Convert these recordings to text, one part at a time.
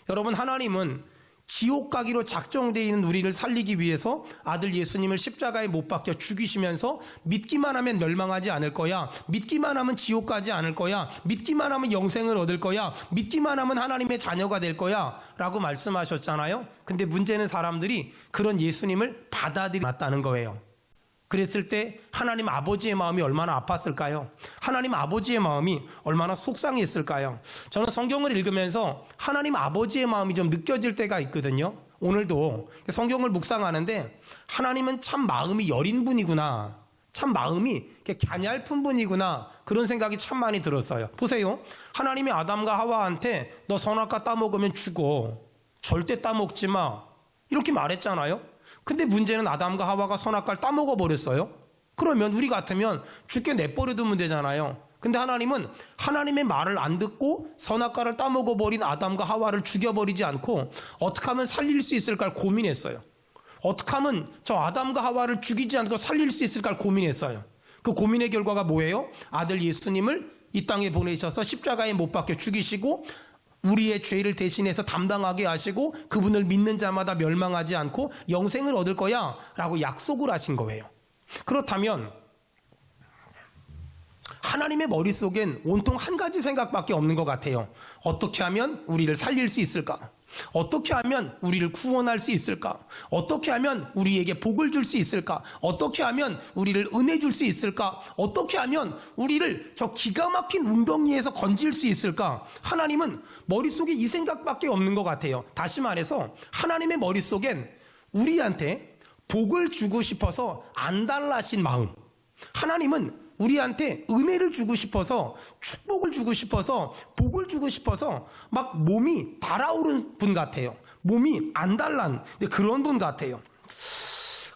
여러분, 하나님은 지옥 가기로 작정되어 있는 우리를 살리기 위해서 아들 예수님을 십자가에 못 박혀 죽이시면서 믿기만 하면 멸망하지 않을 거야, 믿기만 하면 지옥 가지 않을 거야, 믿기만 하면 영생을 얻을 거야, 믿기만 하면 하나님의 자녀가 될 거야 라고 말씀하셨잖아요. 근데 문제는 사람들이 그런 예수님을 받아들이지 않았다는 거예요. 그랬을 때 하나님 아버지의 마음이 얼마나 아팠을까요? 하나님 아버지의 마음이 얼마나 속상했을까요? 저는 성경을 읽으면서 하나님 아버지의 마음이 좀 느껴질 때가 있거든요. 오늘도 성경을 묵상하는데 하나님은 참 마음이 여린 분이구나, 참 마음이 갸냘픈 분이구나, 그런 생각이 참 많이 들었어요. 보세요, 하나님이 아담과 하와한테 너 선악과 따먹으면 죽어, 절대 따먹지 마, 이렇게 말했잖아요. 근데 문제는 아담과 하와가 선악과를 따먹어 버렸어요. 그러면 우리 같으면 죽게 내버려두면 되잖아요. 근데 하나님은 하나님의 말을 안 듣고 선악과를 따먹어 버린 아담과 하와를 죽여버리지 않고 어떻게 하면 살릴 수 있을까 고민했어요. 어떻게 하면 저 아담과 하와를 죽이지 않고 살릴 수 있을까 고민했어요. 그 고민의 결과가 뭐예요? 아들 예수님을 이 땅에 보내셔서 십자가에 못 박혀 죽이시고 우리의 죄를 대신해서 담당하게 하시고 그분을 믿는 자마다 멸망하지 않고 영생을 얻을 거야 라고 약속을 하신 거예요. 그렇다면 하나님의 머릿속엔 온통 한 가지 생각밖에 없는 것 같아요. 어떻게 하면 우리를 살릴 수 있을까? 어떻게 하면 우리를 구원할 수 있을까? 어떻게 하면 우리에게 복을 줄 수 있을까? 어떻게 하면 우리를 은혜 줄 수 있을까? 어떻게 하면 우리를 저 기가 막힌 웅덩이에서 건질 수 있을까? 하나님은 머릿속에 이 생각밖에 없는 것 같아요. 다시 말해서 하나님의 머릿속엔 우리한테 복을 주고 싶어서 안달나신 마음, 하나님은 우리한테 은혜를 주고 싶어서, 축복을 주고 싶어서, 복을 주고 싶어서 막 몸이 달아오른 분 같아요. 몸이 안달난 그런 분 같아요.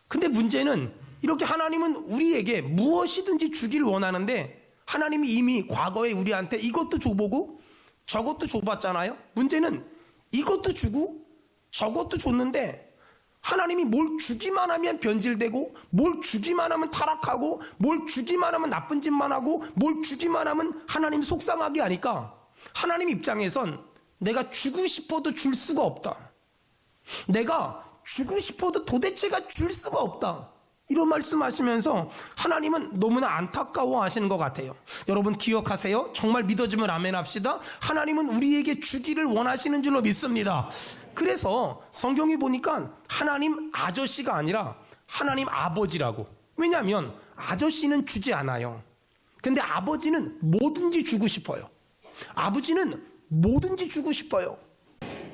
근데 문제는 이렇게 하나님은 우리에게 무엇이든지 주기를 원하는데 하나님이 이미 과거에 우리한테 이것도 줘보고 저것도 줘봤잖아요. 문제는 이것도 주고 저것도 줬는데 하나님이 뭘 주기만 하면 변질되고, 뭘 주기만 하면 타락하고, 뭘 주기만 하면 나쁜 짓만 하고, 뭘 주기만 하면 하나님 속상하게 하니까 하나님 입장에선 내가 주고 싶어도 줄 수가 없다, 내가 주고 싶어도 도대체가 줄 수가 없다, 이런 말씀하시면서 하나님은 너무나 안타까워 하시는 것 같아요. 여러분 기억하세요. 정말 믿어지면 아멘 합시다. 하나님은 우리에게 주기를 원하시는 줄로 믿습니다. 그래서 성경에 보니까 하나님 아저씨가 아니라 하나님 아버지라고. 왜냐하면 아저씨는 주지 않아요. 근데 아버지는 뭐든지 주고 싶어요. 아버지는 뭐든지 주고 싶어요.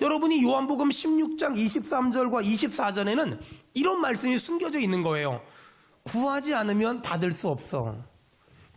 여러분이 요한복음 16장 23절과 24절에는 이런 말씀이 숨겨져 있는 거예요. 구하지 않으면 받을 수 없어.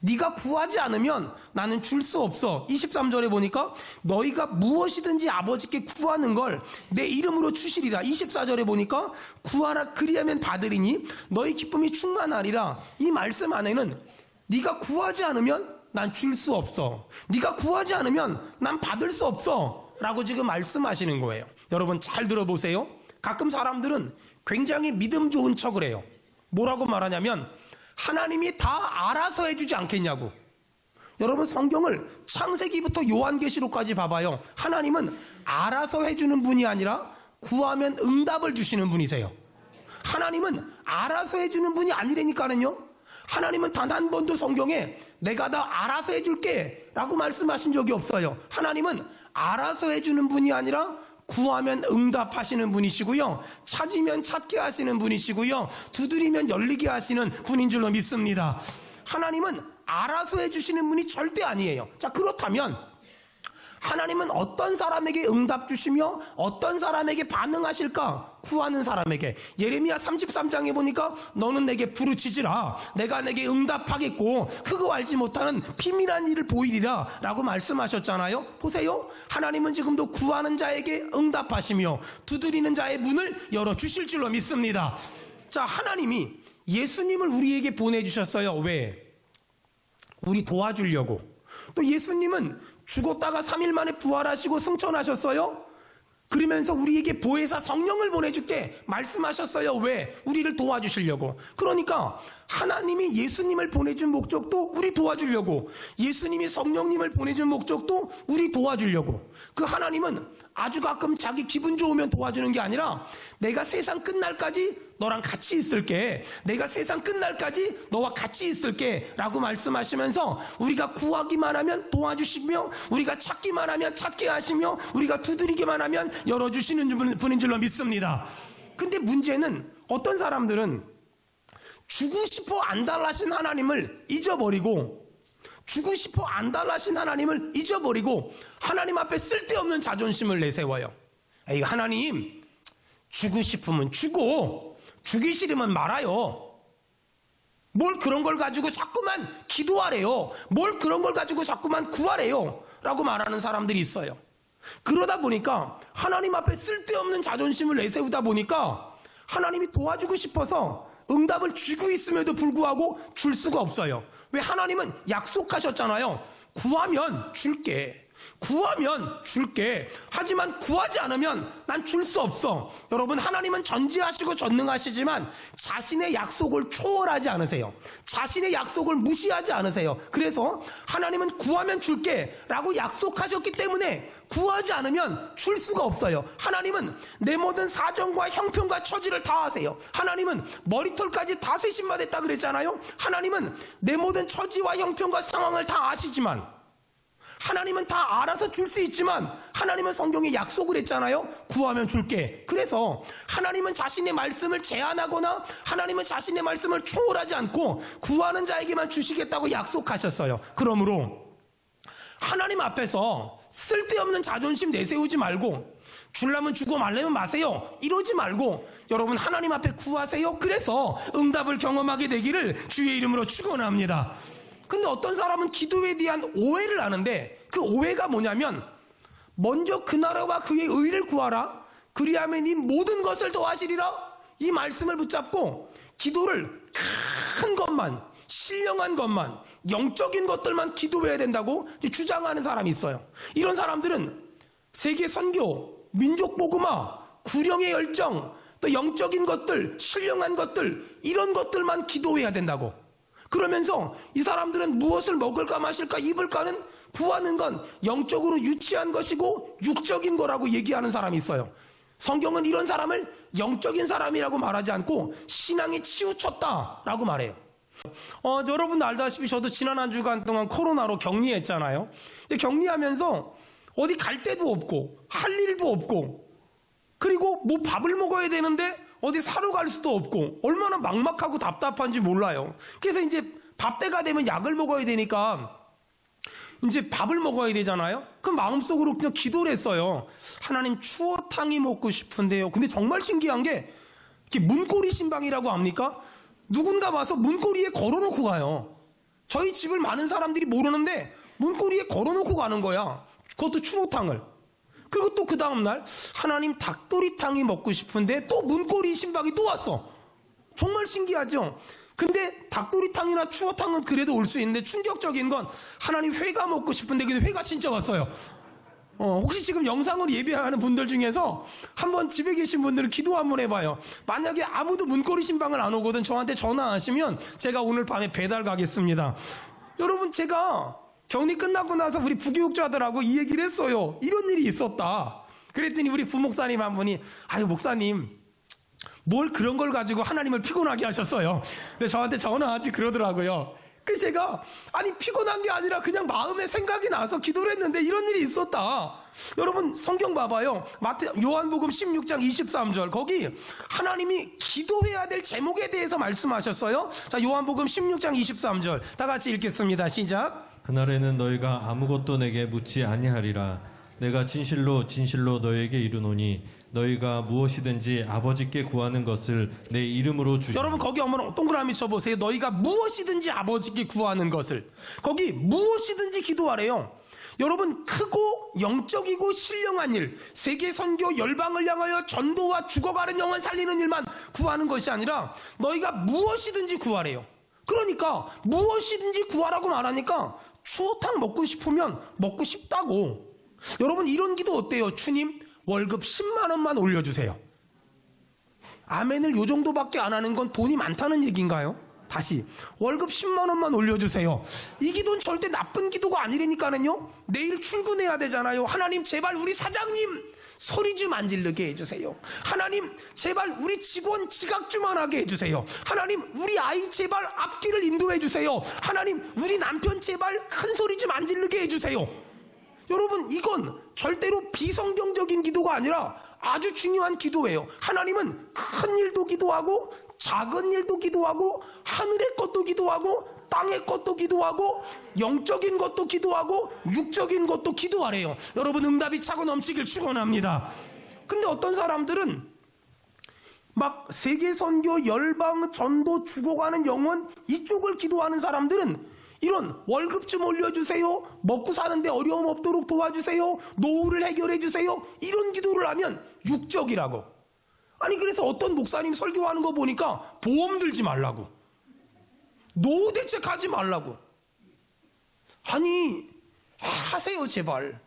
네가 구하지 않으면 나는 줄 수 없어. 23절에 보니까 너희가 무엇이든지 아버지께 구하는 걸 내 이름으로 주시리라. 24절에 보니까 구하라 그리하면 받으리니 너희 기쁨이 충만하리라. 이 말씀 안에는 네가 구하지 않으면 난 줄 수 없어, 네가 구하지 않으면 난 받을 수 없어 라고 지금 말씀하시는 거예요. 여러분 잘 들어보세요. 가끔 사람들은 굉장히 믿음 좋은 척을 해요. 뭐라고 말하냐면 하나님이 다 알아서 해주지 않겠냐고. 여러분 성경을 창세기부터 요한계시록까지 봐봐요. 하나님은 알아서 해주는 분이 아니라 구하면 응답을 주시는 분이세요. 하나님은 알아서 해주는 분이 아니라니까는요. 하나님은 단 한 번도 성경에 내가 다 알아서 해줄게 라고 말씀하신 적이 없어요. 하나님은 알아서 해주는 분이 아니라 구하면 응답하시는 분이시고요, 찾으면 찾게 하시는 분이시고요, 두드리면 열리게 하시는 분인 줄로 믿습니다. 하나님은 알아서 해주시는 분이 절대 아니에요. 자, 그렇다면 하나님은 어떤 사람에게 응답 주시며 어떤 사람에게 반응하실까? 구하는 사람에게. 예레미야 33장에 보니까 너는 내게 부르짖으라, 내가 내게 응답하겠고 그거 알지 못하는 비밀한 일을 보이리라 라고 말씀하셨잖아요. 보세요, 하나님은 지금도 구하는 자에게 응답하시며 두드리는 자의 문을 열어주실 줄로 믿습니다. 자, 하나님이 예수님을 우리에게 보내주셨어요. 왜? 우리 도와주려고. 또 예수님은 죽었다가 3일 만에 부활하시고 승천하셨어요. 그러면서 우리에게 보혜사 성령을 보내줄게 말씀하셨어요. 왜? 우리를 도와주시려고. 그러니까 하나님이 예수님을 보내준 목적도 우리 도와주려고, 예수님이 성령님을 보내준 목적도 우리 도와주려고. 그 하나님은 아주 가끔 자기 기분 좋으면 도와주는 게 아니라 내가 세상 끝날까지 너랑 같이 있을게, 내가 세상 끝날까지 너와 같이 있을게 라고 말씀하시면서 우리가 구하기만 하면 도와주시며, 우리가 찾기만 하면 찾게 하시며, 우리가 두드리기만 하면 열어주시는 분인 줄로 믿습니다. 근데 문제는 어떤 사람들은 주고 싶어 안달하신 하나님을 잊어버리고, 주고 싶어 안달하신 하나님을 잊어버리고 하나님 앞에 쓸데없는 자존심을 내세워요. 에이, 하나님 주고 싶으면 주고 주기 싫으면 말아요. 뭘 그런 걸 가지고 자꾸만 기도하래요. 뭘 그런 걸 가지고 자꾸만 구하래요 라고 말하는 사람들이 있어요. 그러다 보니까 하나님 앞에 쓸데없는 자존심을 내세우다 보니까 하나님이 도와주고 싶어서 응답을 주고 있음에도 불구하고 줄 수가 없어요. 왜? 하나님은 약속하셨잖아요. 구하면 줄게, 구하면 줄게. 하지만 구하지 않으면 난 줄 수 없어. 여러분, 하나님은 전지하시고 전능하시지만 자신의 약속을 초월하지 않으세요. 자신의 약속을 무시하지 않으세요. 그래서 하나님은 구하면 줄게 라고 약속하셨기 때문에 구하지 않으면 줄 수가 없어요. 하나님은 내 모든 사정과 형편과 처지를 다 아세요. 하나님은 머리털까지 다 세신받았다 그랬잖아요. 하나님은 내 모든 처지와 형편과 상황을 다 아시지만, 하나님은 다 알아서 줄 수 있지만 하나님은 성경에 약속을 했잖아요. 구하면 줄게. 그래서 하나님은 자신의 말씀을 제한하거나 하나님은 자신의 말씀을 초월하지 않고 구하는 자에게만 주시겠다고 약속하셨어요. 그러므로 하나님 앞에서 쓸데없는 자존심 내세우지 말고, 주려면 주고 말려면 마세요 이러지 말고 여러분 하나님 앞에 구하세요. 그래서 응답을 경험하게 되기를 주의 이름으로 축원합니다. 근데 어떤 사람은 기도에 대한 오해를 하는데, 그 오해가 뭐냐면 먼저 그 나라와 그의 의를 구하라, 그리하면 이 모든 것을 더하시리라, 이 말씀을 붙잡고 기도를 큰 것만, 신령한 것만, 영적인 것들만 기도해야 된다고 주장하는 사람이 있어요. 이런 사람들은 세계 선교, 민족 복음화, 구령의 열정, 또 영적인 것들, 신령한 것들, 이런 것들만 기도해야 된다고. 그러면서 이 사람들은 무엇을 먹을까 마실까 입을까는 구하는 건 영적으로 유치한 것이고 육적인 거라고 얘기하는 사람이 있어요. 성경은 이런 사람을 영적인 사람이라고 말하지 않고 신앙에 치우쳤다라고 말해요. 여러분 알다시피 저도 지난 한 주간 동안 코로나로 격리했잖아요. 격리하면서 어디 갈 데도 없고 할 일도 없고, 그리고 뭐 밥을 먹어야 되는데 어디 사러 갈 수도 없고 얼마나 막막하고 답답한지 몰라요. 그래서 이제 밥 때가 되면 약을 먹어야 되니까 이제 밥을 먹어야 되잖아요. 그 마음속으로 그냥 기도를 했어요. 하나님, 추어탕이 먹고 싶은데요. 근데 정말 신기한 게 이렇게 문고리 신방이라고 합니까? 누군가 와서 문고리에 걸어놓고 가요. 저희 집을 많은 사람들이 모르는데 문고리에 걸어놓고 가는 거야. 그것도 추어탕을. 그리고 또 그 다음날 하나님, 닭도리탕이 먹고 싶은데 또 문고리 신방이 또 왔어. 정말 신기하죠. 근데 닭도리탕이나 추어탕은 그래도 올 수 있는데 충격적인 건 하나님, 회가 먹고 싶은데 근데 회가 진짜 왔어요. 혹시 지금 영상으로 예배하는 분들 중에서 한번 집에 계신 분들은 기도 한번 해봐요. 만약에 아무도 문고리 신방을 안 오거든 저한테 전화하시면 제가 오늘 밤에 배달 가겠습니다. 여러분, 제가 격리 끝나고 나서 우리 부교육자들하고 이 얘기를 했어요. 이런 일이 있었다. 그랬더니 우리 부목사님 한 분이, 아유 목사님, 뭘 그런 걸 가지고 하나님을 피곤하게 하셨어요. 근데 저한테 전화하지 그러더라고요. 그래서 제가, 아니 피곤한 게 아니라 그냥 마음에 생각이 나서 기도를 했는데 이런 일이 있었다. 여러분 성경 봐봐요. 요한복음 16장 23절, 거기 하나님이 기도해야 될 제목에 대해서 말씀하셨어요. 자, 요한복음 16장 23절 다 같이 읽겠습니다. 시작. 그날에는 너희가 아무것도 내게 묻지 아니하리라. 내가 진실로 진실로 너희에게 이르노니 너희가 무엇이든지 아버지께 구하는 것을 내 이름으로 주시리라. 여러분 거기 한번 동그라미 쳐보세요. 너희가 무엇이든지 아버지께 구하는 것을. 거기 무엇이든지 기도하래요. 여러분, 크고 영적이고 신령한 일, 세계 선교 열방을 향하여 전도와 죽어가는 영혼 살리는 일만 구하는 것이 아니라 너희가 무엇이든지 구하래요. 그러니까 무엇이든지 구하라고 말하니까 추어탕 먹고 싶으면 먹고 싶다고. 여러분, 이런 기도 어때요? 주님, 월급 10만 원만 올려주세요. 아멘을 요 정도밖에 안 하는 건 돈이 많다는 얘기인가요? 다시 월급 10만 원만 올려주세요. 이 기도는 절대 나쁜 기도가 아니라니까는요. 내일 출근해야 되잖아요. 하나님 제발 우리 사장님 소리 좀 안 지르게 해주세요. 하나님 제발 우리 직원 지각 좀 안 하게 해주세요. 하나님 우리 아이 제발 앞길을 인도해 주세요. 하나님 우리 남편 제발 큰 소리 좀 안 지르게 해주세요. 여러분 이건 절대로 비성경적인 기도가 아니라 아주 중요한 기도예요. 하나님은 큰 일도 기도하고 작은 일도 기도하고 하늘의 것도 기도하고 땅의 것도 기도하고 영적인 것도 기도하고 육적인 것도 기도하래요. 여러분 응답이 차고 넘치길 축원합니다. 근데 어떤 사람들은 막 세계선교, 열방, 전도, 죽어가는 영혼 이쪽을 기도하는 사람들은 이런 월급 좀 올려주세요, 먹고 사는데 어려움 없도록 도와주세요, 노후를 해결해 주세요, 이런 기도를 하면 육적이라고. 아니 그래서 어떤 목사님 설교하는 거 보니까 보험 들지 말라고, 노후 대책하지 말라고. 아니 하세요 제발.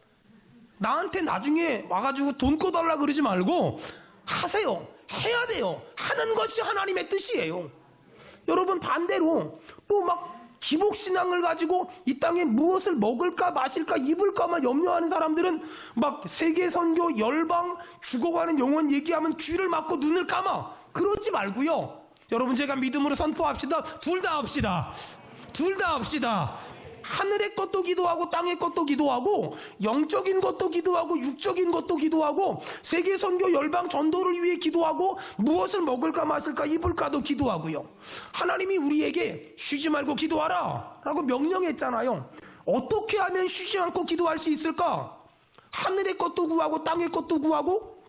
나한테 나중에 와가지고 돈 꺼달라 그러지 말고 하세요. 해야 돼요. 하는 것이 하나님의 뜻이에요. 여러분 반대로 또 막 기복신앙을 가지고 이 땅에 무엇을 먹을까 마실까 입을까만 염려하는 사람들은 막 세계선교, 열방, 죽어가는 영혼 얘기하면 귀를 막고 눈을 감아. 그러지 말고요. 여러분 제가 믿음으로 선포합시다. 둘 다 합시다. 둘 다 합시다. 하늘의 것도 기도하고 땅의 것도 기도하고 영적인 것도 기도하고 육적인 것도 기도하고 세계선교 열방 전도를 위해 기도하고 무엇을 먹을까 마실까 입을까도 기도하고요. 하나님이 우리에게 쉬지 말고 기도하라 라고 명령했잖아요. 어떻게 하면 쉬지 않고 기도할 수 있을까? 하늘의 것도 구하고 땅의 것도 구하고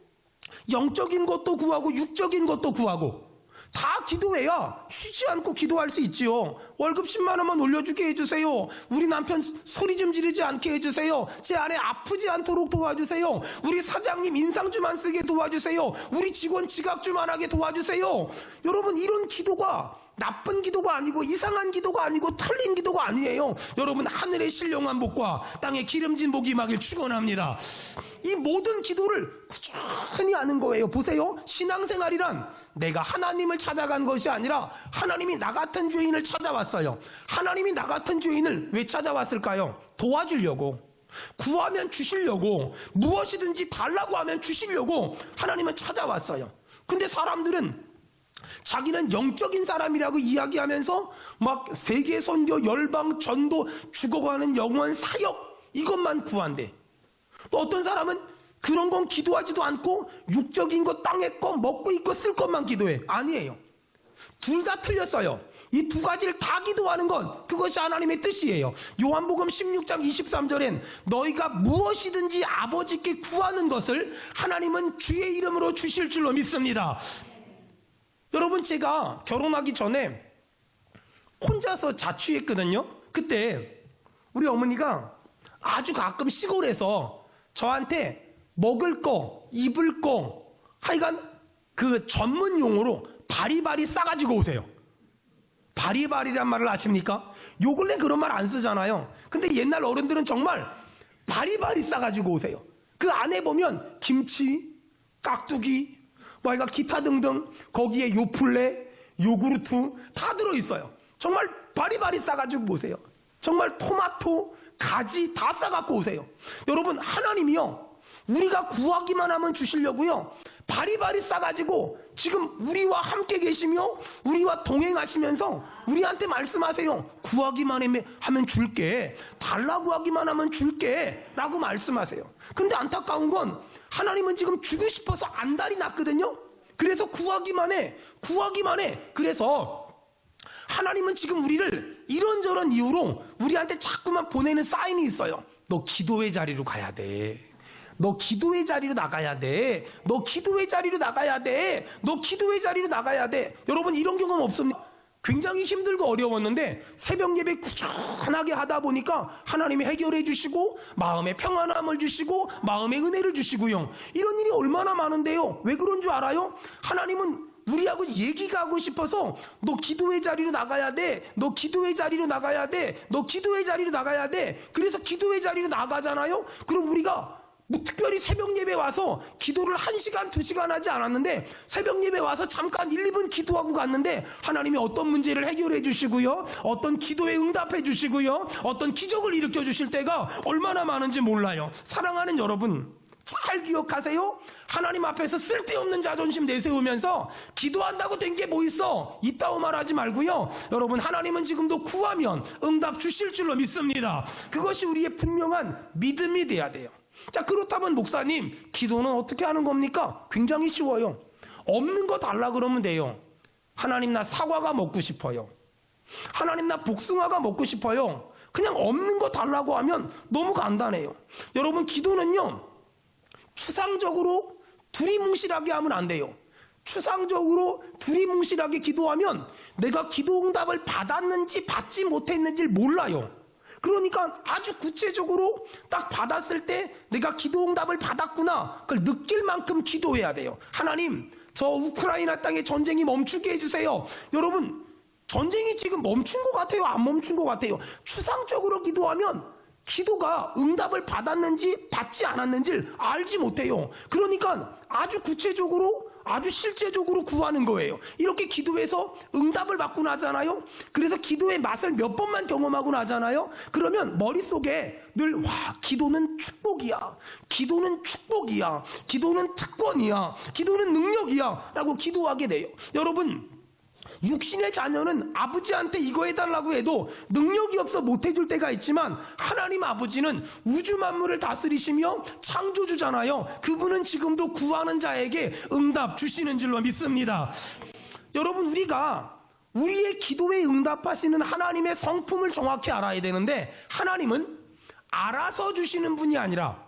영적인 것도 구하고 육적인 것도 구하고 다 기도해야 쉬지 않고 기도할 수 있지요. 월급 10만 원만 올려주게 해주세요. 우리 남편 소리 좀 지르지 않게 해주세요. 제 아내 아프지 않도록 도와주세요. 우리 사장님 인상 좀 안 쓰게 도와주세요. 우리 직원 지각 좀 안 하게 도와주세요. 여러분 이런 기도가 나쁜 기도가 아니고 이상한 기도가 아니고 틀린 기도가 아니에요. 여러분 하늘의 신령한 복과 땅의 기름진 복이 임하길 축원합니다. 이 모든 기도를 꾸준히 하는 거예요. 보세요. 신앙생활이란 내가 하나님을 찾아간 것이 아니라 하나님이 나 같은 죄인을 찾아왔어요. 하나님이 나 같은 죄인을 왜 찾아왔을까요? 도와주려고, 구하면 주시려고, 무엇이든지 달라고 하면 주시려고 하나님은 찾아왔어요. 근데 사람들은 자기는 영적인 사람이라고 이야기하면서 막 세계선교, 열방, 전도, 죽어가는 영혼, 사역 이것만 구한대. 또 어떤 사람은 그런 건 기도하지도 않고 육적인 것, 땅의 것, 먹고 입고 쓸 것만 기도해. 아니에요. 둘 다 틀렸어요. 이 두 가지를 다 기도하는 건 그것이 하나님의 뜻이에요. 요한복음 16장 23절엔 너희가 무엇이든지 아버지께 구하는 것을 하나님은 주의 이름으로 주실 줄로 믿습니다. 여러분 제가 결혼하기 전에 혼자서 자취했거든요. 그때 우리 어머니가 아주 가끔 시골에서 저한테 먹을 거, 입을 거, 하여간 그 전문 용어로 바리바리 싸가지고 오세요. 바리바리란 말을 아십니까? 요 근래 그런 말 안 쓰잖아요. 근데 옛날 어른들은 정말 바리바리 싸가지고 오세요. 그 안에 보면 김치, 깍두기, 뭐 하여간 기타 등등 거기에 요플레, 요구르트 다 들어있어요. 정말 바리바리 싸가지고 오세요. 정말 토마토, 가지 다 싸갖고 오세요. 여러분 하나님이요 우리가 구하기만 하면 주시려고요 바리바리 싸가지고 지금 우리와 함께 계시며 우리와 동행하시면서 우리한테 말씀하세요. 구하기만 하면 줄게, 달라고 하기만 하면 줄게 라고 말씀하세요. 근데 안타까운 건 하나님은 지금 주고 싶어서 안달이 났거든요. 그래서 구하기만 해. 그래서 하나님은 지금 우리를 이런저런 이유로 우리한테 자꾸만 보내는 사인이 있어요. 너 기도의 자리로 가야 돼. 너 기도의 자리로 나가야 돼. 너 기도의 자리로 나가야 돼. 너 기도의 자리로 나가야 돼. 여러분 이런 경험 없습니까? 굉장히 힘들고 어려웠는데 새벽 예배 꾸준하게 하다 보니까 하나님이 해결해 주시고 마음의 평안함을 주시고 마음의 은혜를 주시고요. 이런 일이 얼마나 많은데요. 왜 그런 줄 알아요? 하나님은 우리하고 얘기가 하고 싶어서 너 기도의 자리로 나가야 돼. 너 기도의 자리로 나가야 돼. 너 기도의 자리로 나가야 돼. 그래서 기도의 자리로 나가잖아요. 그럼 우리가 뭐 특별히 새벽 예배 와서 기도를 1시간, 2시간 하지 않았는데 새벽 예배 와서 잠깐 1, 2분 기도하고 갔는데 하나님이 어떤 문제를 해결해 주시고요. 어떤 기도에 응답해 주시고요. 어떤 기적을 일으켜 주실 때가 얼마나 많은지 몰라요. 사랑하는 여러분, 잘 기억하세요. 하나님 앞에서 쓸데없는 자존심 내세우면서 기도한다고 된 게 뭐 있어? 있다고 말하지 말고요. 여러분, 하나님은 지금도 구하면 응답 주실 줄로 믿습니다. 그것이 우리의 분명한 믿음이 돼야 돼요. 자, 그렇다면 목사님, 기도는 어떻게 하는 겁니까? 굉장히 쉬워요. 없는 거 달라 그러면 돼요. 하나님, 나 사과가 먹고 싶어요. 하나님, 나 복숭아가 먹고 싶어요. 그냥 없는 거 달라고 하면 너무 간단해요. 여러분, 기도는요, 추상적으로 두리뭉실하게 하면 안 돼요. 추상적으로 두리뭉실하게 기도하면 내가 기도 응답을 받았는지 받지 못했는지를 몰라요. 그러니까 아주 구체적으로 딱 받았을 때 내가 기도 응답을 받았구나, 그걸 느낄 만큼 기도해야 돼요. 하나님, 저 우크라이나 땅에 전쟁이 멈추게 해주세요. 여러분, 전쟁이 지금 멈춘 것 같아요? 안 멈춘 것 같아요? 추상적으로 기도하면 기도가 응답을 받았는지 받지 않았는지를 알지 못해요. 그러니까 아주 구체적으로, 아주 실제적으로 구하는 거예요. 이렇게 기도해서 응답을 받고 나잖아요. 그래서 기도의 맛을 몇 번만 경험하고 나잖아요. 그러면 머릿속에 늘 기도는 축복이야, 기도는 축복이야, 기도는 특권이야, 기도는 능력이야 라고 기도하게 돼요. 여러분, 육신의 자녀는 아버지한테 이거 해달라고 해도 능력이 없어 못해줄 때가 있지만 하나님 아버지는 우주 만물을 다스리시며 창조주잖아요. 그분은 지금도 구하는 자에게 응답 주시는 줄로 믿습니다. 여러분, 우리가 우리의 기도에 응답하시는 하나님의 성품을 정확히 알아야 되는데, 하나님은 알아서 주시는 분이 아니라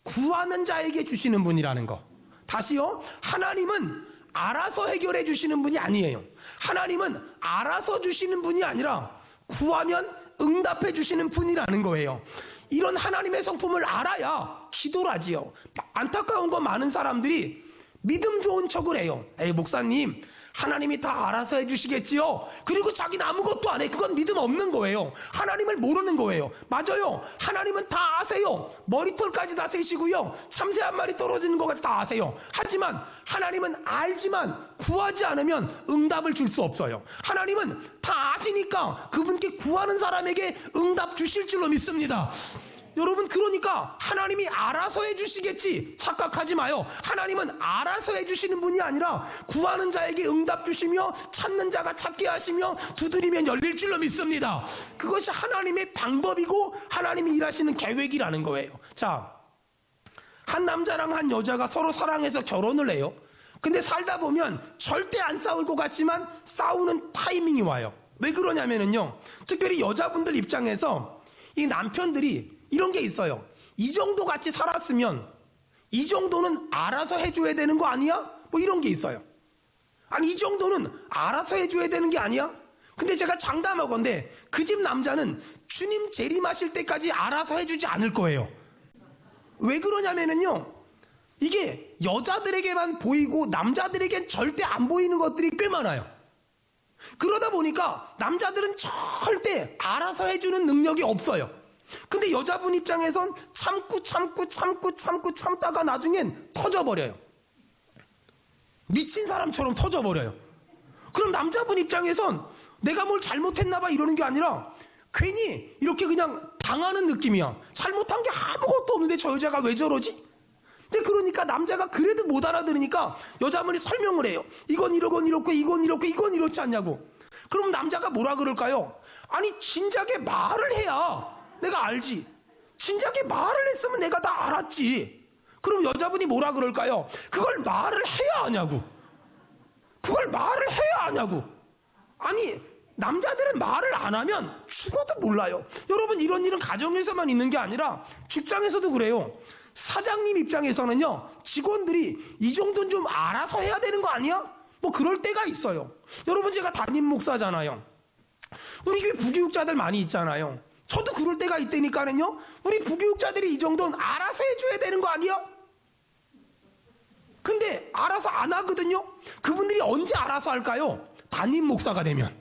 구하는 자에게 주시는 분이라는 거. 다시요, 하나님은 알아서 해결해 주시는 분이 아니에요. 하나님은 알아서 주시는 분이 아니라 구하면 응답해 주시는 분이라는 거예요. 이런 하나님의 성품을 알아야 기도를 하지요. 안타까운 건 많은 사람들이 믿음 좋은 척을 해요. 에이, 목사님, 하나님이 다 알아서 해주시겠지요. 그리고 자기는 아무것도 안 해. 그건 믿음 없는 거예요. 하나님을 모르는 거예요. 맞아요. 하나님은 다 아세요. 머리털까지 다 세시고요. 참새 한 마리 떨어지는 것 같이 다 아세요. 하지만 하나님은 알지만 구하지 않으면 응답을 줄 수 없어요. 하나님은 다 아시니까 그분께 구하는 사람에게 응답 주실 줄로 믿습니다. 여러분, 그러니까 하나님이 알아서 해주시겠지 착각하지 마요. 하나님은 알아서 해주시는 분이 아니라 구하는 자에게 응답 주시며 찾는 자가 찾게 하시며 두드리면 열릴 줄로 믿습니다. 그것이 하나님의 방법이고 하나님이 일하시는 계획이라는 거예요. 자, 한 남자랑 한 여자가 서로 사랑해서 결혼을 해요. 근데 살다 보면 절대 안 싸울 것 같지만 싸우는 타이밍이 와요. 왜 그러냐면요, 특별히 여자분들 입장에서 이 남편들이 이런 게 있어요. 이 정도 같이 살았으면 이 정도는 알아서 해줘야 되는 거 아니야? 뭐 이런 게 있어요. 아니, 이 정도는 알아서 해줘야 되는 게 아니야? 근데 제가 장담하건대 그 집 남자는 주님 재림하실 때까지 알아서 해주지 않을 거예요. 왜 그러냐면요, 이게 여자들에게만 보이고 남자들에겐 절대 안 보이는 것들이 꽤 많아요. 그러다 보니까 남자들은 절대 알아서 해주는 능력이 없어요. 근데 여자분 입장에선 참다가 나중엔 터져버려요. 미친 사람처럼 터져버려요. 그럼 남자분 입장에선 내가 뭘 잘못했나 봐 이러는 게 아니라 괜히 이렇게 그냥 당하는 느낌이야. 잘못한 게 아무것도 없는데 저 여자가 왜 저러지? 근데 그러니까 남자가 그래도 못 알아들으니까 여자분이 설명을 해요. 이건 이렇고 이건 이렇고 이건 이렇지 않냐고. 그럼 남자가 뭐라 그럴까요? 아니, 진작에 말을 해야 내가 알지. 진작에 말을 했으면 내가 다 알았지. 그럼 여자분이 뭐라 그럴까요? 그걸 말을 해야 하냐고. 그걸 말을 해야 하냐고. 아니, 남자들은 말을 안 하면 죽어도 몰라요. 여러분, 이런 일은 가정에서만 있는 게 아니라 직장에서도 그래요. 사장님 입장에서는요, 직원들이 이 정도는 좀 알아서 해야 되는 거 아니야? 뭐 그럴 때가 있어요. 여러분, 제가 담임 목사잖아요. 우리 교회 부교육자들 많이 있잖아요. 저도 그럴 때가 있다니까는요. 우리 부교육자들이 이 정도는 알아서 해줘야 되는 거 아니야? 근데 알아서 안 하거든요. 그분들이 언제 알아서 할까요? 담임 목사가 되면.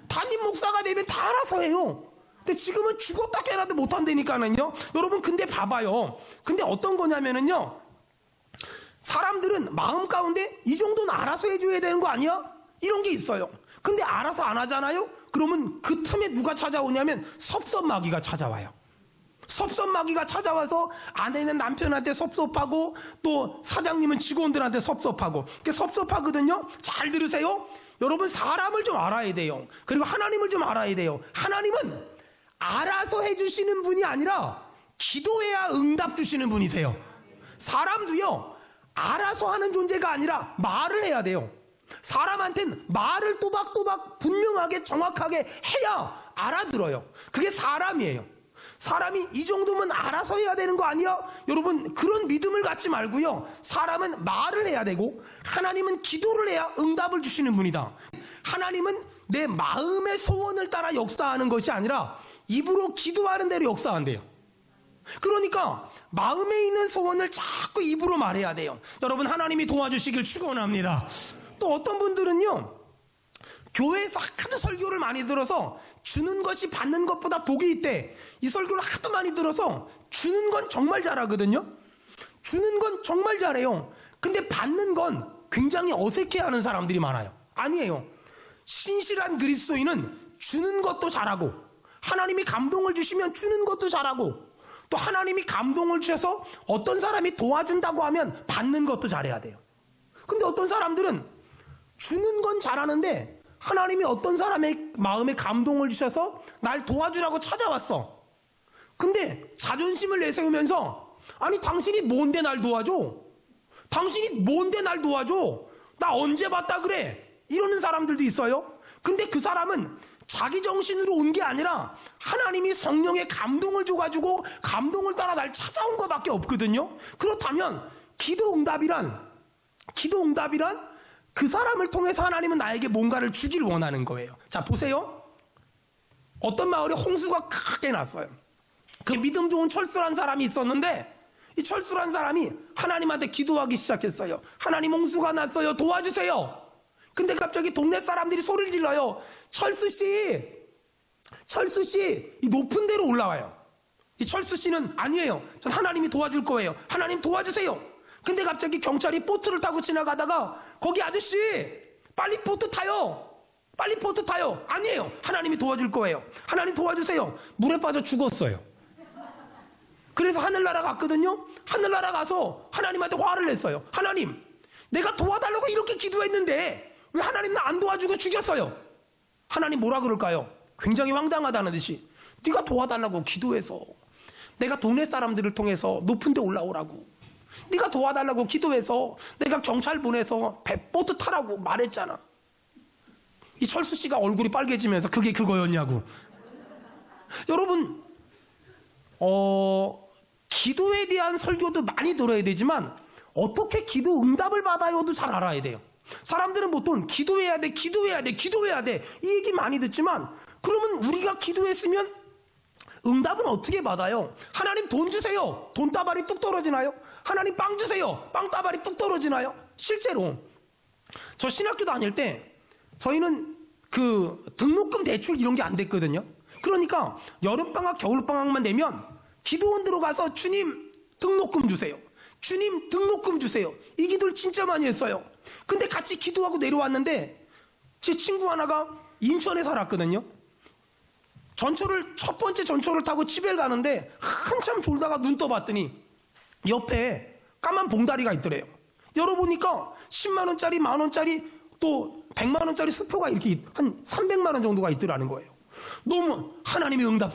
담임 목사가 되면 다 알아서 해요. 근데 지금은 죽었다 깨어나도 못한다니까는요. 여러분 근데 봐봐요. 근데 어떤 거냐면은요. 사람들은 마음 가운데 이 정도는 알아서 해줘야 되는 거 아니야? 이런 게 있어요. 근데 알아서 안 하잖아요? 그러면 그 틈에 누가 찾아오냐면 섭섭마귀가 찾아와요. 섭섭마귀가 찾아와서 아내는 남편한테 섭섭하고 또 사장님은 직원들한테 섭섭하고 그게 섭섭하거든요. 잘 들으세요. 여러분 사람을 좀 알아야 돼요. 그리고 하나님을 좀 알아야 돼요. 하나님은 알아서 해주시는 분이 아니라 기도해야 응답 주시는 분이세요. 사람도요 알아서 하는 존재가 아니라 말을 해야 돼요. 사람한테는 말을 또박또박 분명하게 정확하게 해야 알아들어요. 그게 사람이에요. 사람이 이 정도면 알아서 해야 되는 거 아니야? 여러분 그런 믿음을 갖지 말고요. 사람은 말을 해야 되고 하나님은 기도를 해야 응답을 주시는 분이다. 하나님은 내 마음의 소원을 따라 역사하는 것이 아니라 입으로 기도하는 대로 역사한대요. 그러니까 마음에 있는 소원을 자꾸 입으로 말해야 돼요. 여러분 하나님이 도와주시길 축원합니다. 또 어떤 분들은요 교회에서 하도 설교를 많이 들어서 주는 것이 받는 것보다 복이 있대. 이 설교를 하도 많이 들어서 주는 건 정말 잘하거든요. 주는 건 정말 잘해요. 근데 받는 건 굉장히 어색해하는 사람들이 많아요. 아니에요. 신실한 그리스도인은 주는 것도 잘하고 하나님이 감동을 주시면 주는 것도 잘하고 또 하나님이 감동을 주셔서 어떤 사람이 도와준다고 하면 받는 것도 잘해야 돼요. 근데 어떤 사람들은 주는 건 잘하는데 하나님이 어떤 사람의 마음에 감동을 주셔서 날 도와주라고 찾아왔어. 근데 자존심을 내세우면서 아니 당신이 뭔데 날 도와줘? 당신이 뭔데 날 도와줘? 나 언제 봤다 그래? 이러는 사람들도 있어요. 근데 그 사람은 자기 정신으로 온 게 아니라 하나님이 성령의 감동을 줘가지고 감동을 따라 날 찾아온 것밖에 없거든요. 그렇다면 기도 응답이란 그 사람을 통해서 하나님은 나에게 뭔가를 주길 원하는 거예요. 자 보세요. 어떤 마을에 홍수가 크게 났어요. 그 믿음 좋은 철수란 사람이 있었는데 이 철수란 사람이 하나님한테 기도하기 시작했어요. 하나님 홍수가 났어요. 도와주세요. 근데 갑자기 동네 사람들이 소리를 질러요. 철수씨 이 높은 데로 올라와요. 이 철수씨는 아니에요. 전 하나님이 도와줄 거예요. 하나님 도와주세요. 근데 갑자기 경찰이 보트를 타고 지나가다가 거기 아저씨 빨리 보트 타요. 아니에요. 하나님이 도와줄 거예요. 하나님 도와주세요. 물에 빠져 죽었어요. 그래서 하늘나라 갔거든요. 하늘나라 가서 하나님한테 화를 냈어요. 하나님 내가 도와달라고 이렇게 기도했는데 왜 하나님 나 안 도와주고 죽였어요? 하나님 뭐라 그럴까요? 굉장히 황당하다는 듯이 네가 도와달라고 기도해서 내가 동네 사람들을 통해서 높은 데 올라오라고 네가 도와달라고 기도해서 내가 경찰 보내서 보트 타라고 말했잖아. 이 철수 씨가 얼굴이 빨개지면서 그게 그거였냐고. 여러분 기도에 대한 설교도 많이 들어야 되지만 어떻게 기도 응답을 받아요도 잘 알아야 돼요. 사람들은 보통 기도해야 돼 이 얘기 많이 듣지만 그러면 우리가 기도했으면 응답은 어떻게 받아요? 하나님 돈 주세요. 돈다발이 뚝 떨어지나요? 하나님 빵 주세요. 빵다발이 뚝 떨어지나요? 실제로 저 신학교 다닐 때 저희는 그 등록금 대출 이런 게 안 됐거든요. 그러니까 여름방학 겨울방학만 되면 기도원 들어가서 주님 등록금 주세요. 주님 등록금 주세요. 이 기도를 진짜 많이 했어요. 근데 같이 기도하고 내려왔는데 제 친구 하나가 인천에 살았거든요. 첫 번째 전철을 타고 집에 가는데 한참 졸다가 눈 떠봤더니 옆에 까만 봉다리가 있더래요. 열어보니까 10만원짜리, 만원짜리, 또 100만원짜리 수표가 이렇게 한 300만원 정도가 있더라는 거예요. 너무 하나님이 응답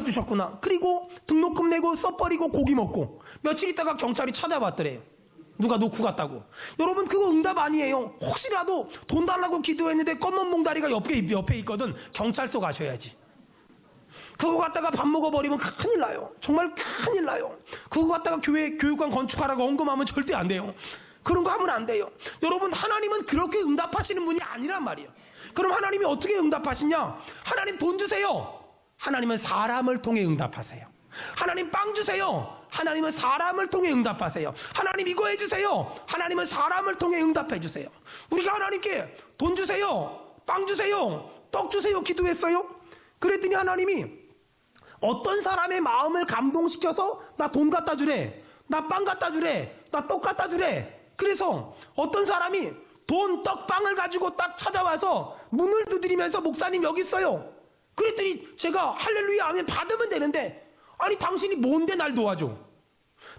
주셨구나. 그리고 등록금 내고 써버리고 고기 먹고 며칠 있다가 경찰이 찾아봤더래요. 누가 놓고 갔다고. 여러분 그거 응답 아니에요. 혹시라도 돈 달라고 기도했는데 검은 봉다리가 옆에 있거든. 경찰서 가셔야지. 그거 갖다가 밥 먹어버리면 큰일 나요. 정말 큰일 나요. 그거 갖다가 교육관 건축하라고 언급하면 절대 안 돼요. 그런 거 하면 안 돼요. 여러분 하나님은 그렇게 응답하시는 분이 아니란 말이에요. 그럼 하나님이 어떻게 응답하시냐? 하나님 돈 주세요. 하나님은 사람을 통해 응답하세요. 하나님 빵 주세요. 하나님은 사람을 통해 응답하세요. 하나님 이거 해주세요. 하나님은 사람을 통해 응답해 주세요. 우리가 하나님께 돈 주세요, 빵 주세요, 떡 주세요 기도했어요. 그랬더니 하나님이 어떤 사람의 마음을 감동시켜서 나 돈 갖다 주래, 나 빵 갖다 주래, 나 떡 갖다 주래. 그래서 어떤 사람이 돈, 떡, 빵을 가지고 딱 찾아와서 문을 두드리면서 목사님 여기 있어요. 그랬더니 제가 할렐루야 하면 받으면 되는데, 아니 당신이 뭔데 날 도와줘?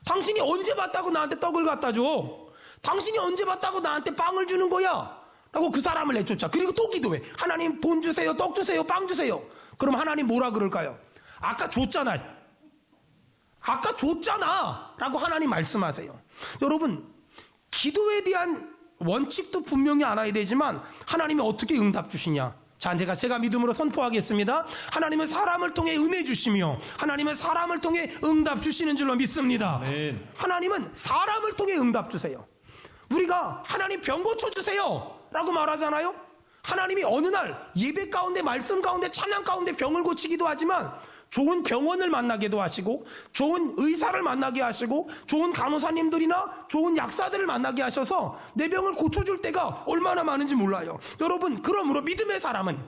당신이 언제 봤다고 나한테 떡을 갖다 줘? 당신이 언제 봤다고 나한테 빵을 주는 거야? 라고 그 사람을 내쫓아. 그리고 또 기도해. 하나님 돈 주세요, 떡 주세요, 빵 주세요. 그럼 하나님 뭐라 그럴까요? 아까 줬잖아. 아까 줬잖아. 라고 하나님 말씀하세요. 여러분, 기도에 대한 원칙도 분명히 알아야 되지만 하나님이 어떻게 응답 주시냐? 자, 제가 믿음으로 선포하겠습니다. 하나님은 사람을 통해 은혜 주시며 하나님은 사람을 통해 응답 주시는 줄로 믿습니다. 아멘. 하나님은 사람을 통해 응답 주세요. 우리가 하나님 병 고쳐주세요 라고 말하잖아요. 하나님이 어느 날 예배 가운데, 말씀 가운데, 찬양 가운데 병을 고치기도 하지만 좋은 병원을 만나게도 하시고, 좋은 의사를 만나게 하시고, 좋은 간호사님들이나 좋은 약사들을 만나게 하셔서 내 병을 고쳐줄 때가 얼마나 많은지 몰라요. 여러분, 그러므로 믿음의 사람은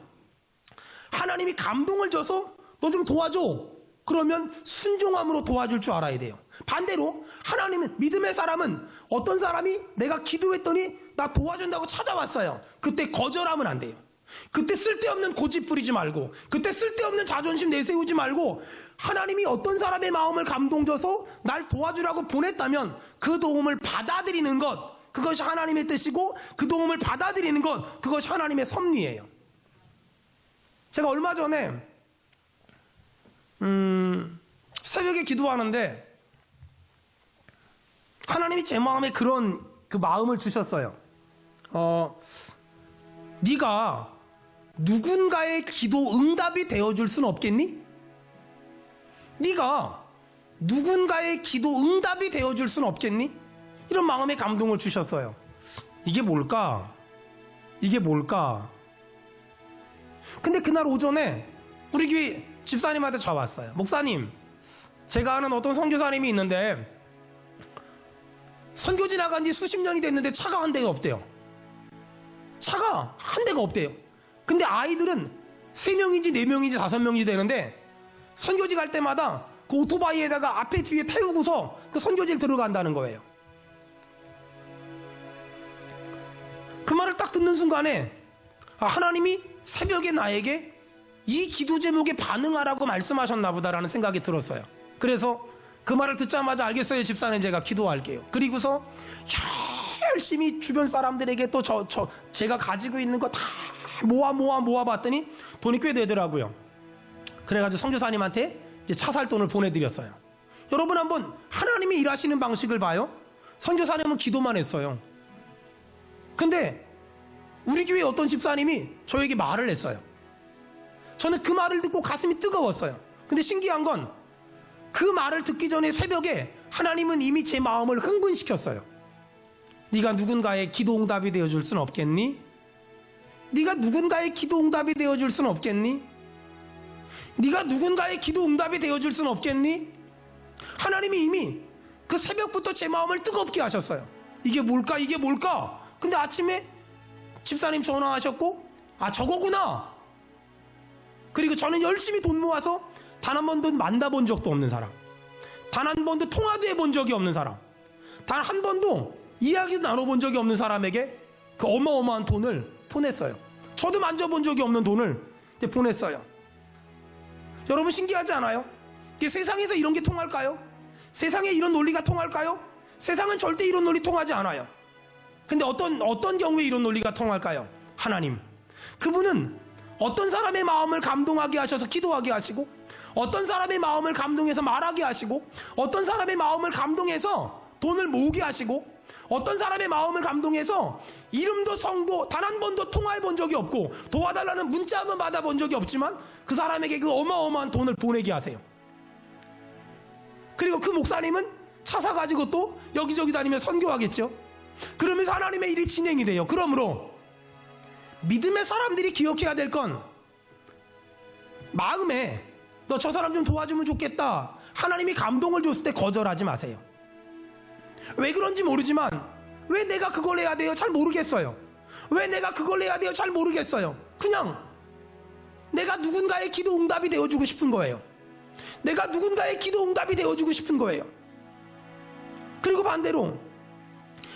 하나님이 감동을 줘서 너 좀 도와줘, 그러면 순종함으로 도와줄 줄 알아야 돼요. 반대로 하나님은, 믿음의 사람은 어떤 사람이 내가 기도했더니 나 도와준다고 찾아왔어요. 그때 거절하면 안 돼요. 그때 쓸데없는 고집 부리지 말고, 그때 쓸데없는 자존심 내세우지 말고, 하나님이 어떤 사람의 마음을 감동줘서 날 도와주라고 보냈다면 그 도움을 받아들이는 것, 그것이 하나님의 뜻이고, 그 도움을 받아들이는 것, 그것이 하나님의 섭리예요. 제가 얼마 전에 새벽에 기도하는데 하나님이 제 마음에 그런 그 마음을 주셨어요. 네가 누군가의 기도 응답이 되어줄 순 없겠니? 네가 누군가의 기도 응답이 되어줄 순 없겠니? 이런 마음의 감동을 주셨어요. 이게 뭘까? 이게 뭘까? 근데 그날 오전에 우리 교회 집사님한테 전화 왔어요. 목사님, 제가 아는 어떤 선교사님이 있는데 선교지 나간 지 수십 년이 됐는데 차가 한 대가 없대요. 차가 한 대가 없대요. 근데 아이들은 3명인지 4명인지 5명인지 되는데 선교지 갈 때마다 그 오토바이에다가 앞에 뒤에 태우고서 그 선교지를 들어간다는 거예요. 그 말을 딱 듣는 순간에 하나님이 새벽에 나에게 이 기도 제목에 반응하라고 말씀하셨나 보다라는 생각이 들었어요. 그래서 그 말을 듣자마자 알겠어요 집사님, 제가 기도할게요. 그리고서 열심히 주변 사람들에게 또 제가 가지고 있는 거 다 모아 봤더니 돈이 꽤 되더라고요. 그래가지고 선교사님한테 이제 차 살 돈을 보내드렸어요. 여러분, 한번 하나님이 일하시는 방식을 봐요. 선교사님은 기도만 했어요. 근데 우리 교회 어떤 집사님이 저에게 말을 했어요. 저는 그 말을 듣고 가슴이 뜨거웠어요. 근데 신기한 건 그 말을 듣기 전에 새벽에 하나님은 이미 제 마음을 흥분시켰어요. 네가 누군가의 기도 응답이 되어줄 순 없겠니? 네가 누군가의 기도 응답이 되어줄 순 없겠니? 네가 누군가의 기도 응답이 되어줄 순 없겠니? 하나님이 이미 그 새벽부터 제 마음을 뜨겁게 하셨어요. 이게 뭘까? 이게 뭘까? 근데 아침에 집사님 전화하셨고, 저거구나. 그리고 저는 열심히 돈 모아서 단 한 번도 만나본 적도 없는 사람, 단 한 번도 통화도 해본 적이 없는 사람, 단 한 번도 이야기도 나눠본 적이 없는 사람에게 그 어마어마한 돈을 보냈어요. 저도 만져본 적이 없는 돈을 보냈어요. 여러분, 신기하지 않아요? 이게 세상에서 이런 게 통할까요? 세상에 이런 논리가 통할까요? 세상은 절대 이런 논리 통하지 않아요. 근데 어떤 경우에 이런 논리가 통할까요? 하나님, 그분은 어떤 사람의 마음을 감동하게 하셔서 기도하게 하시고, 어떤 사람의 마음을 감동해서 말하게 하시고, 어떤 사람의 마음을 감동해서 돈을 모으게 하시고, 어떤 사람의 마음을 감동해서 이름도 성도 단 한 번도 통화해 본 적이 없고 도와달라는 문자 한번 받아본 적이 없지만 그 사람에게 그 어마어마한 돈을 보내게 하세요. 그리고 그 목사님은 차 사가지고 또 여기저기 다니며 선교하겠죠. 그러면서 하나님의 일이 진행이 돼요. 그러므로 믿음의 사람들이 기억해야 될 건, 마음에 너 저 사람 좀 도와주면 좋겠다, 하나님이 감동을 줬을 때 거절하지 마세요. 왜 그런지 모르지만, 왜 내가 그걸 해야 돼요? 잘 모르겠어요. 왜 내가 그걸 해야 돼요? 잘 모르겠어요. 그냥 내가 누군가의 기도 응답이 되어주고 싶은 거예요. 내가 누군가의 기도 응답이 되어주고 싶은 거예요. 그리고 반대로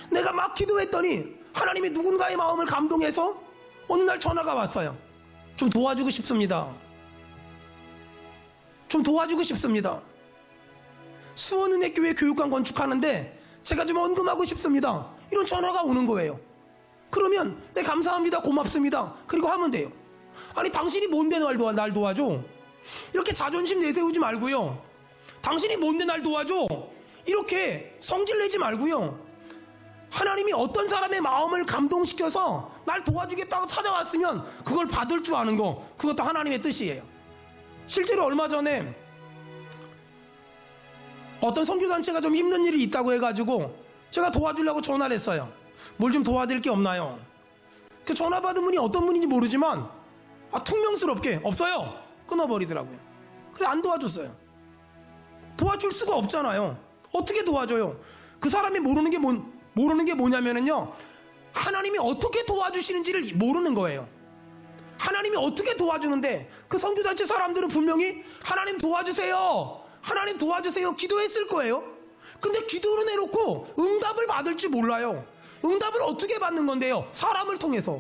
내가 막 기도했더니 하나님이 누군가의 마음을 감동해서 어느 날 전화가 왔어요. 좀 도와주고 싶습니다. 좀 도와주고 싶습니다. 수원은혜교회 교육관 건축하는데 제가 좀 헌금하고 싶습니다. 이런 전화가 오는 거예요. 그러면 네 감사합니다, 고맙습니다, 그리고 하면 돼요. 아니 당신이 뭔데 날 도와줘? 이렇게 자존심 내세우지 말고요. 당신이 뭔데 날 도와줘? 이렇게 성질내지 말고요. 하나님이 어떤 사람의 마음을 감동시켜서 날 도와주겠다고 찾아왔으면 그걸 받을 줄 아는 거, 그것도 하나님의 뜻이에요. 실제로 얼마 전에 어떤 선교단체가 좀 힘든 일이 있다고 해가지고 제가 도와주려고 전화를 했어요. 뭘 좀 도와드릴 게 없나요? 그 전화 받은 분이 어떤 분인지 모르지만 퉁명스럽게 없어요, 끊어버리더라고요. 그래서 안 도와줬어요. 도와줄 수가 없잖아요. 어떻게 도와줘요? 그 사람이 모르는 게 뭐냐면요, 하나님이 어떻게 도와주시는지를 모르는 거예요. 하나님이 어떻게 도와주는데 그 선교단체 사람들은 분명히 하나님 도와주세요, 하나님 도와주세요 기도했을 거예요. 근데 기도는 해놓고 응답을 받을 줄 몰라요. 응답을 어떻게 받는 건데요? 사람을 통해서.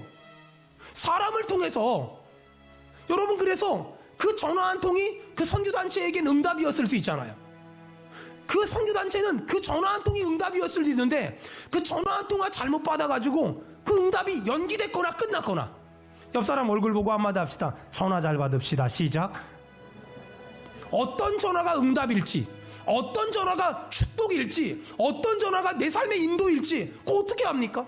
여러분, 그래서 그 전화 한 통이 그 선교단체에겐 응답이었을 수 있잖아요. 그 선교단체는 그 전화 한 통이 응답이었을 수 있는데 그 전화 한 통을 잘못 받아가지고 그 응답이 연기됐거나 끝났거나. 옆 사람 얼굴 보고 한마디 합시다. 전화 잘 받읍시다. 시작. 어떤 전화가 응답일지, 어떤 전화가 축복일지, 어떤 전화가 내 삶의 인도일지 그거 어떻게 합니까?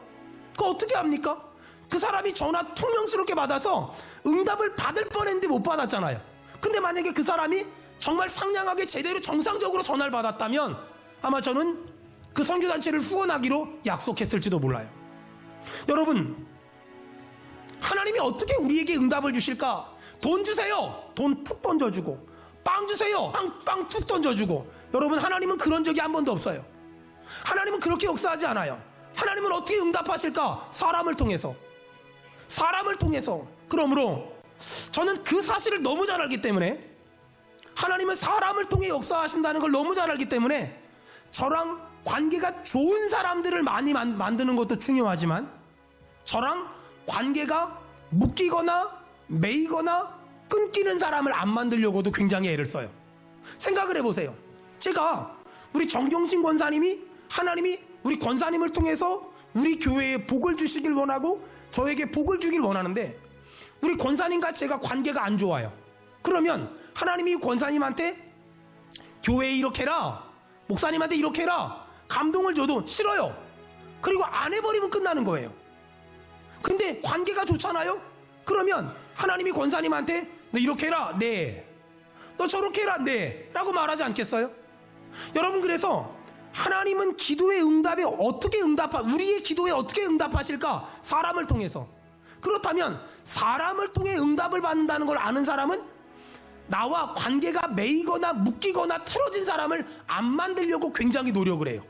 그 사람이 전화 퉁명스럽게 받아서 응답을 받을 뻔했는데 못 받았잖아요. 근데 만약에 그 사람이 정말 상냥하게 제대로 정상적으로 전화를 받았다면 아마 저는 그 선교단체를 후원하기로 약속했을지도 몰라요. 여러분, 하나님이 어떻게 우리에게 응답을 주실까? 돈 주세요, 돈 툭 던져주고. 빵 주세요, 빵 툭 던져주고. 여러분, 하나님은 그런 적이 한 번도 없어요. 하나님은 그렇게 역사하지 않아요. 하나님은 어떻게 응답하실까? 사람을 통해서. 그러므로 저는 그 사실을 너무 잘 알기 때문에, 하나님은 사람을 통해 역사하신다는 걸 너무 잘 알기 때문에 저랑 관계가 좋은 사람들을 많이 만드는 것도 중요하지만 저랑 관계가 묶이거나 매이거나 끊기는 사람을 안 만들려고도 굉장히 애를 써요. 생각을 해보세요. 제가 우리 정경신 권사님이, 하나님이 우리 권사님을 통해서 우리 교회에 복을 주시길 원하고 저에게 복을 주길 원하는데 우리 권사님과 제가 관계가 안 좋아요. 그러면 하나님이 권사님한테 교회에 이렇게 해라, 목사님한테 이렇게 해라 감동을 줘도 싫어요. 그리고 안 해버리면 끝나는 거예요. 근데 관계가 좋잖아요. 그러면 하나님이 권사님한테 너 이렇게 해라, 네. 너 저렇게 해라, 네. 라고 말하지 않겠어요? 여러분, 그래서 하나님은 기도의 응답에 어떻게 우리의 기도에 어떻게 응답하실까? 사람을 통해서. 그렇다면 사람을 통해 응답을 받는다는 걸 아는 사람은 나와 관계가 매이거나 묶이거나 틀어진 사람을 안 만들려고 굉장히 노력을 해요.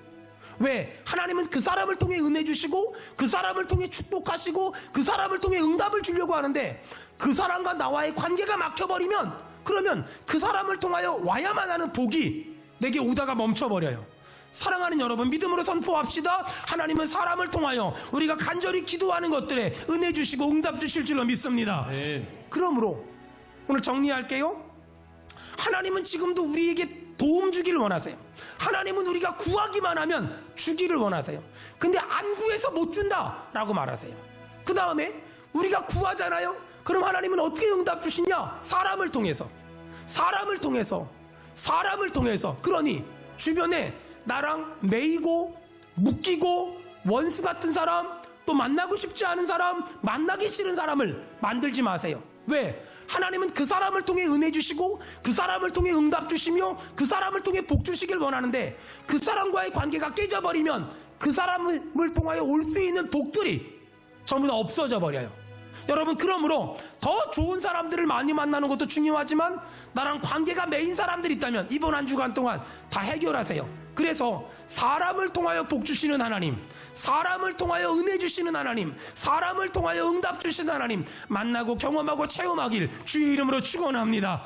왜? 하나님은 그 사람을 통해 은혜 주시고 그 사람을 통해 축복하시고 그 사람을 통해 응답을 주려고 하는데 그 사람과 나와의 관계가 막혀버리면 그러면 그 사람을 통하여 와야만 하는 복이 내게 오다가 멈춰버려요. 사랑하는 여러분, 믿음으로 선포합시다. 하나님은 사람을 통하여 우리가 간절히 기도하는 것들에 은혜 주시고 응답 주실 줄로 믿습니다. 그러므로 오늘 정리할게요. 하나님은 지금도 우리에게 도움 주기를 원하세요. 하나님은 우리가 구하기만 하면 주기를 원하세요. 근데 안 구해서 못 준다 라고 말하세요. 그 다음에 우리가 구하잖아요. 그럼 하나님은 어떻게 응답 주시냐? 사람을 통해서. 그러니 주변에 나랑 매이고 묶이고 원수 같은 사람, 또 만나고 싶지 않은 사람, 만나기 싫은 사람을 만들지 마세요. 왜? 하나님은 그 사람을 통해 은혜 주시고 그 사람을 통해 응답 주시며 그 사람을 통해 복 주시길 원하는데 그 사람과의 관계가 깨져버리면 그 사람을 통하여 올 수 있는 복들이 전부 다 없어져 버려요. 여러분, 그러므로 더 좋은 사람들을 많이 만나는 것도 중요하지만 나랑 관계가 메인 사람들이 있다면 이번 한 주간 동안 다 해결하세요. 그래서 사람을 통하여 복 주시는 하나님, 사람을 통하여 은혜 주시는 하나님, 사람을 통하여 응답 주시는 하나님 만나고 경험하고 체험하길 주의 이름으로 축원합니다.